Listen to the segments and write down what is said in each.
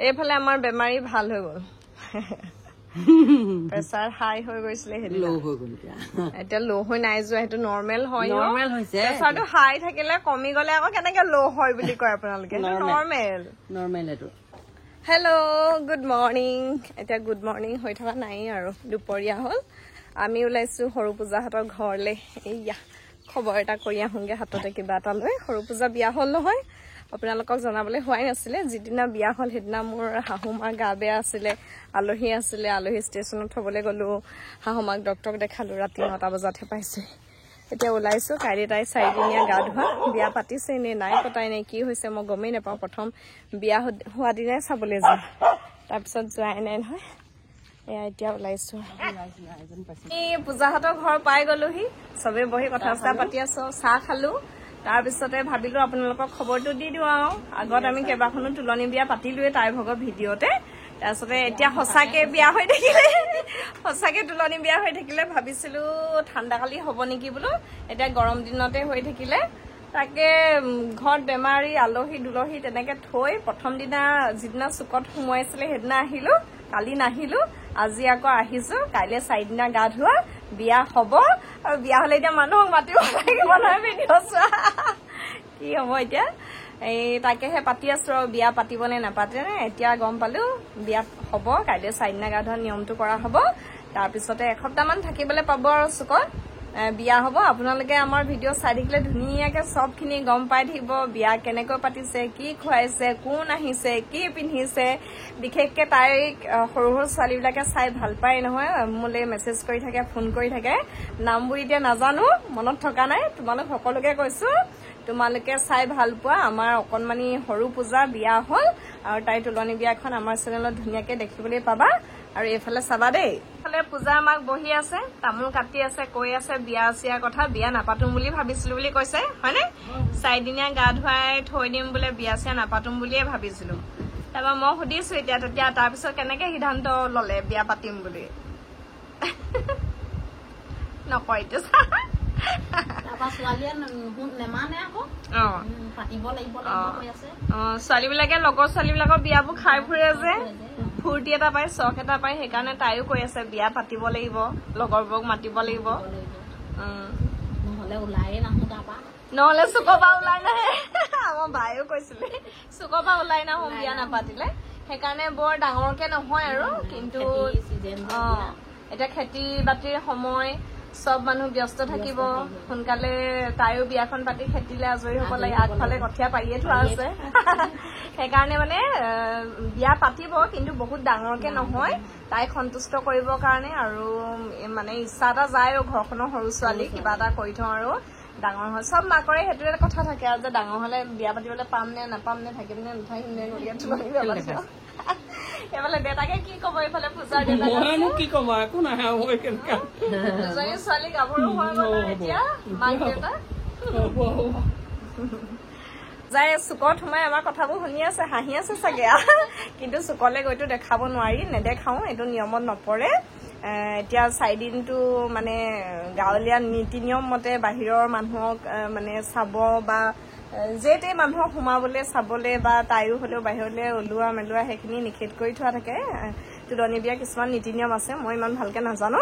এইফালে আমাৰ বেমাৰী ভাল হৈ গ'ল প্ৰেছাৰ হাই হৈ গৈছিলে লো হৈ গ'ল এতিয়া লো হৈ নাই যোৱা সেইটো নৰ্মেল হয় নৰ্মেল হৈছে প্ৰেছাৰটো হাই থাকিলে কমি গ'লে আকৌ কেনেকে লো হয় বুলি কয় আপোনালোকে নৰ্মেল নৰ্মেল এইটো হেল্ল' গুড মৰ্ণিং এতিয়া গুড মৰ্ণিং হৈ থকা নাই আৰু দুপৰীয়া হ'ল আমি ওলাইছো সৰু পূজাহঁতৰ ঘৰলে এইয়া খবৰ এটা কৰি আহোঁগে হাততে কিবা এটা লৈ সৰু পূজা বিয়া হ'ল নহয় আপোনালোকক জনাবলৈ হোৱাই নাছিলে যিদিনা বিয়া হ'ল সেইদিনা মোৰ শাহুমাৰ গা বেয়া আছিলে আলহী ষ্টেচনত থবলৈ গ'লো শাহুমাক ডক্টৰক দেখালো ৰাতি 9টা বজাতহে পাইছে এতিয়া ওলাইছো কাইলৈ তাই 4 দিনীয়া গা ধোৱা বিয়া পাতিছে নে নাই পতাই নে কি হৈছে মই গমেই নাপাওঁ প্ৰথম বিয়া হোৱা দিনাই চাবলৈ যাম তাৰপিছত যোৱাই নাই নহয় এয়া এতিয়া ওলাইছো এই পূজাহঁতৰ ঘৰ পাই গ'লোহি চবে বহি কথা পাতি আছো চাহ খালো তাৰপিছতে ভাবিলো আপোনালোকক খবৰটো দি দিওঁ আৰু আগত আমি কেইবাখনো তুলনি বিয়া পাতিলোৱে তাইৰ ভগৰ ভিডিঅ'তে তাৰপিছতে এতিয়া সঁচাকে বিয়া হৈ থাকিলে সঁচাকে তুলনি বিয়া হৈ থাকিলে ভাবিছিলো ঠাণ্ডা কালি হ'ব নেকি বোলো এতিয়া গৰম দিনতে হৈ থাকিলে তাকে ঘৰত বেমাৰী আলহী দুলহী তেনেকে থৈ প্ৰথম দিনা যিদিনা চুকত সোমোৱাইছিলে সেইদিনা আহিলো কালি নাহিলো আজি আকৌ আহিছো কাইলে 4 দিনা গা ধোৱা বিয়া হ'ব আৰু বিয়া হলে এতিয়া মানুহক মাতিব লাগিব নহয় ভিডিঅ' চোৱা কি হ'ব এতিয়া এই তাকেহে পাতি আছো আৰু বিয়া পাতিব নে নাপাতে নে এতিয়া গম পালো বিয়া হ'ব কাইলে 4 দিনা গা ধোৱা নিয়মটো কৰা হ'ব তাৰপিছতে এসপ্তাহমান থাকিবলৈ পাব আৰু চুকত বিয়া হ'ব আপোনালোকে আমাৰ ভিডিঅ' চাই থাকিলে ধুনীয়াকে সবখিনি গম পাই থাকিব বিয়া কেনেকৈ পাতিছে কি খুৱাইছে কোন আহিছে কি পিন্ধিছে বিশেষকে তাইক সৰু সৰু ছোৱালীবিলাকে চাই ভাল পায় নহয় মোলে মেছেজ কৰি থাকে ফোন কৰি থাকে নামবোৰ এতিয়া নাজানো মনত থকা নাই তোমালোক সকলোকে কৈছো তোমালোকে চাই ভাল পোৱা আমাৰ অকনমানি সৰু পূজা বিয়া হ'ল আৰু তাই তুলনি বিয়াখন আমাৰ চেনেলত ধুনীয়াকে দেখিবলৈ পাবা আৰু এইফালে চাবা দেই এইফালে পূজা আমাক বহি আছে তামোল কাটি আছে কৈ আছে বিয়া চিয়া কথা বিয়া নাপাতুম বুলি ভাবিছিলো বুলি কৈছে হয়নে 4 দিনীয়া গা ধুৱাই থৈ দিম বোলে বিয়া চিয়া নাপাতুম বুলিয়ে ভাবিছিলো তাৰপৰা মই সুধিছো এতিয়া তেতিয়া তাৰপিছত কেনেকে সিদ্ধান্ত ললে বিয়া পাতিম বুলি নকয় এইটো ছোৱালীবিলাকে লগৰ ছোৱালীবিলাকৰ বিয়াবোৰ খাই ফুৰে যে ফূৰ্তি এটা পায় চখ এটা পায় সেইকাৰণে তাইও কৈ আছে বিয়া পাতিব লাগিব লগৰবোৰক মাতিব লাগিব নহলে চুকপা ওলাই নাহে আমাৰ বায়েও কৈছিলে চুকপা ওলাই নাহো বিয়া নাপাতিলে সেইকাৰণে বৰ ডাঙৰকে নহয় আৰু কিন্তু এতিয়া খেতি বাতিৰ সময় সব মানুহ ব্যস্ত থাকিব সোনকালে তাইও বিয়াখন পাতি খেতিলে আজৰি হ'ব লাগে আগফালে কঠীয়া পাৰিয়ে থোৱা আছে সেইকাৰণে মানে বিয়া পাতিব কিন্তু বহুত ডাঙৰকে নহয় তাইক সন্তুষ্ট কৰিবৰ কাৰণে আৰু মানে ইচ্ছা এটা যায় আৰু ঘৰখনৰ সৰু ছোৱালী কিবা এটা কৰি থওঁ আৰু ডাঙৰ হয় সব মাকৰে সেইটো এটা কথা থাকে আৰু যে ডাঙৰ হলে বিয়া পাতিবলৈ পাম নে নাপাম নে থাকিম নে নাথাকিম নে এইফালে দেউতাকে কি কব এইফালে পূজাৰ দেউতাকে কি কব একো নাহে দুজনী ছোৱালী গাভৰু হৈ গ'ল এতিয়া মাক দেউতা যাই চুকত সোমাই আমাৰ কথাবোৰ শুনি আছে হাঁহি আছে চাগে কিন্তু চুকলে গৈতো দেখাব নোৱাৰি নেদেখাও এইটো নিয়মত নপৰে এতিয়া 4 দিনটো মানে গাঁৱলীয়া নীতি নিয়ম মতে বাহিৰৰ মানুহক মানে চাব বা যেতে মানুহক সোমাবলৈ চাবলৈ বা তাইও হলেও বাহিৰলৈ ওলোৱা মেলোৱা সেইখিনি নিষেধ কৰি থোৱা থাকে তুলনি বিয়া কিছুমান নীতি নিয়ম আছে মই ইমান ভালকে নাজানো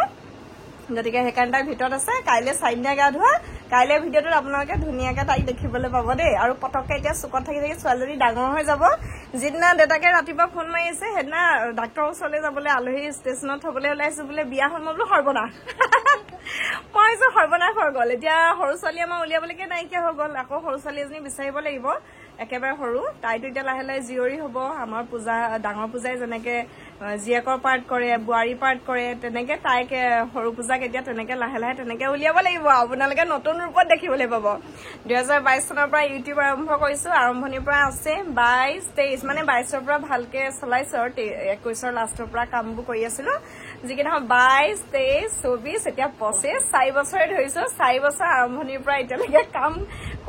গতিকে সেইকাৰণে তাইৰ ভিতৰত আছে কাইলৈ 4 দিনীয়া গা ধোৱা কাইলৈ ভিডিঅ'টোত আপোনালোকে ধুনীয়াকে তাইক দেখিবলৈ পাব দেই আৰু পটককে এতিয়া চুকত থাকি থাকি ছোৱালীজনী ডাঙৰ হৈ যাব যিদিনা দেউতাকে ৰাতিপুৱা ফোন মাৰি আছে সেইদিনা ডাক্তৰৰ ওচৰলৈ যাবলৈ আলহী ষ্টেচনত থবলৈ ওলাইছো বোলে বিয়া হ'ল মই বোলো সৰ্বনাশ মই যে সৰ্বনাশ হৈ গ'ল এতিয়া সৰু ছোৱালী আমাৰ উলিয়াবলৈকে নাইকিয়া হৈ গ'ল আকৌ সৰু ছোৱালী এজনী বিচাৰিব লাগিব একেবাৰে সৰু তাইতো এতিয়া লাহে লাহে জীয়ৰী হ'ব আমাৰ পূজা ডাঙৰ পূজাই যেনেকে জীয়েকৰ পাৰ্ট কৰে বোৱাৰী পাৰ্ট কৰে তেনেকে তাইক সৰু পূজাক এতিয়া তেনেকে লাহে লাহে তেনেকে উলিয়াব লাগিব আপোনালোকে নতুন ৰূপত দেখিবলৈ পাব 2022 চনৰ পৰা ইউটিউব আৰম্ভ কৰিছো আৰম্ভণিৰ পৰা আছে 22-23 মানে 22ৰ পৰা ভালকে চলাইছো আৰু 21ৰ লাষ্টৰ পৰা কামবোৰ কৰি আছিলো যিকেইটা 22-23-24 এতিয়া 25 4 বছৰে ধৰিছো 4 বছৰ আৰম্ভণিৰ পৰা এতিয়ালৈকে কাম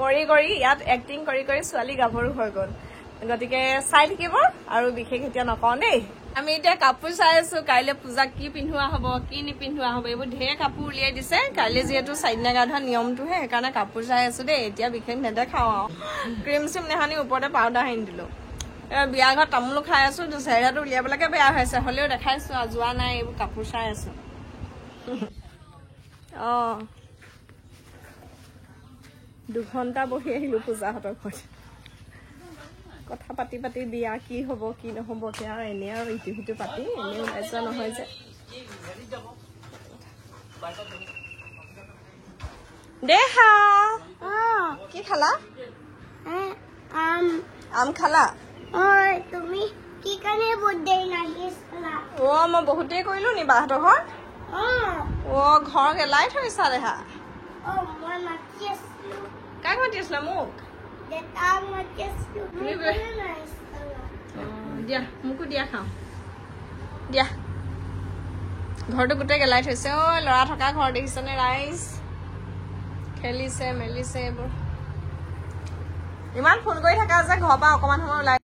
কৰি কৰি ইয়াত এক্টিং কৰি কৰি ছোৱালী গাভৰু হৈ গ'ল গতিকে চাই থাকিব আৰু বিশেষ এতিয়া নকওঁ দেই আমি এতিয়া কাপোৰ চাই আছো কাইলৈ পূজা কি পিন্ধোৱা হ'ব কি নিপিন্ধোৱা হ'ব এইবোৰ ঢেৰ কাপোৰ উলিয়াই দিছে কাইলৈ যিহেতু 4 দিনীয়া গা ধোৱা নিয়মটোহে সেইকাৰণে কাপোৰ চাই আছো দেই এতিয়া বিশেষ নেদেখাওঁ আৰু ক্ৰীম চিম নেহানি ওপৰতে পাউডাৰ সানি দিলো বিয়া ঘৰত তামোলো খাই আছো চেহেৰাটো উলিয়াবলৈকে বেয়া হৈছে হ'লেও দেখাইছো আৰু যোৱা নাই এইবোৰ কাপোৰ চাই আছো অ 2 ঘণ্টা বহি আহিলো পূজাহঁতৰ ঘৰত কথা পাতি পাতি বিয়া কি হ'ব কি নহ'ব সেয়া এনে আৰু ইটো সিটো পাতি এনে ওলাই যোৱা নহয় যে দেহা কি খালা আম খালা তুমি কি কাৰণে বহুত দেৰি লাগিছিলা মই বহুত দেৰি কৰিলো নি বাহঁতৰ ঘৰ ঘৰ গেলাই থৈছা দেহা মই মাতি আছিলো কাক মাতি আছিলা মোক দেউতাক মাতি আছিলো দিয়া মোকো দিয়া খাওঁ দিয়া ঘৰটো গোটেই গেলাই থৈছে ল'ৰা থকা ঘৰ দেখিছেনে ৰাইজ খেলিছে মেলিছে এইবোৰ ইমান ফোন কৰি থাকা যে ঘৰৰ পৰা অকমান সময় ওলাই